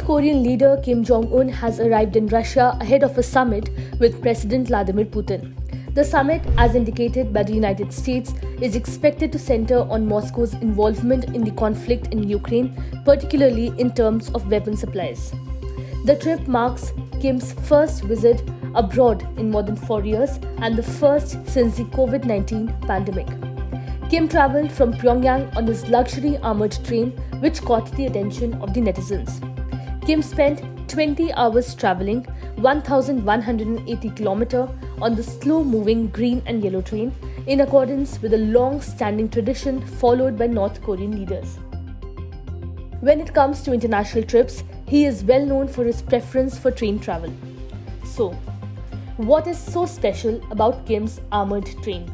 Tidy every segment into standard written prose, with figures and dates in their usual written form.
Korean leader Kim Jong-un has arrived in Russia ahead of a summit with President Vladimir Putin. The summit, as indicated by the United States, is expected to center on Moscow's involvement in the conflict in Ukraine, particularly in terms of weapon supplies. The trip marks Kim's first visit abroad in more than 4 years and the first since the COVID-19 pandemic. Kim travelled from Pyongyang on his luxury armoured train, which caught the attention of the netizens. Kim spent 20 hours travelling 1,180 km on the slow-moving green and yellow train, in accordance with a long-standing tradition followed by North Korean leaders. When it comes to international trips, he is well known for his preference for train travel. So, what is so special about Kim's armoured train?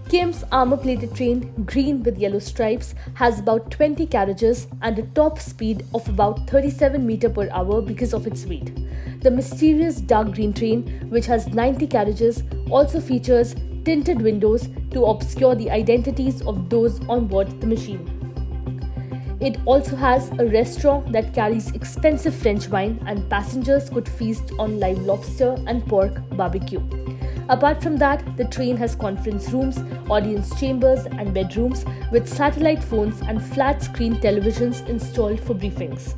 Kim's armour-plated train, green with yellow stripes, has about 20 carriages and a top speed of about 37 meters per hour because of its weight. The mysterious dark green train, which has 90 carriages, also features tinted windows to obscure the identities of those on board the machine. It also has a restaurant that carries expensive French wine, and passengers could feast on live lobster and pork barbecue. Apart from that, the train has conference rooms, audience chambers and bedrooms with satellite phones and flat-screen televisions installed for briefings.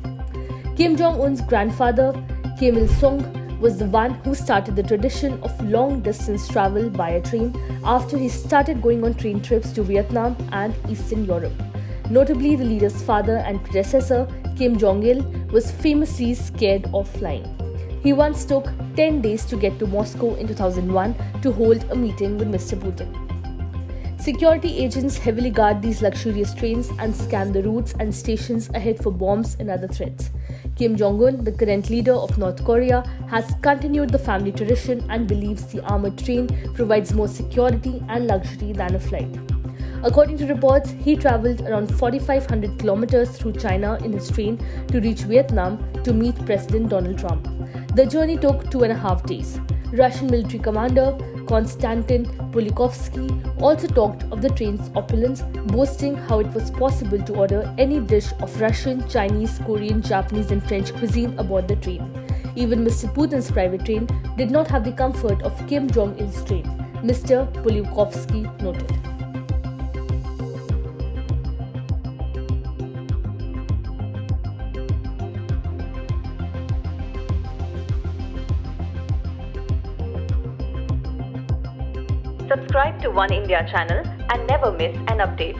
Kim Jong-un's grandfather, Kim Il-sung, was the one who started the tradition of long-distance travel via train after he started going on train trips to Vietnam and Eastern Europe. Notably, the leader's father and predecessor, Kim Jong-il, was famously scared of flying. He once took 10 days to get to Moscow in 2001 to hold a meeting with Mr. Putin. Security agents heavily guard these luxurious trains and scan the routes and stations ahead for bombs and other threats. Kim Jong-un, the current leader of North Korea, has continued the family tradition and believes the armoured train provides more security and luxury than a flight. According to reports, he travelled around 4,500 kilometers through China in his train to reach Vietnam to meet President Donald Trump. The journey took 2.5 days. Russian military commander Konstantin Pulikovsky also talked of the train's opulence, boasting how it was possible to order any dish of Russian, Chinese, Korean, Japanese and French cuisine aboard the train. Even Mr. Putin's private train did not have the comfort of Kim Jong-il's train, Mr. Pulikovsky noted. Subscribe to One India channel and never miss an update.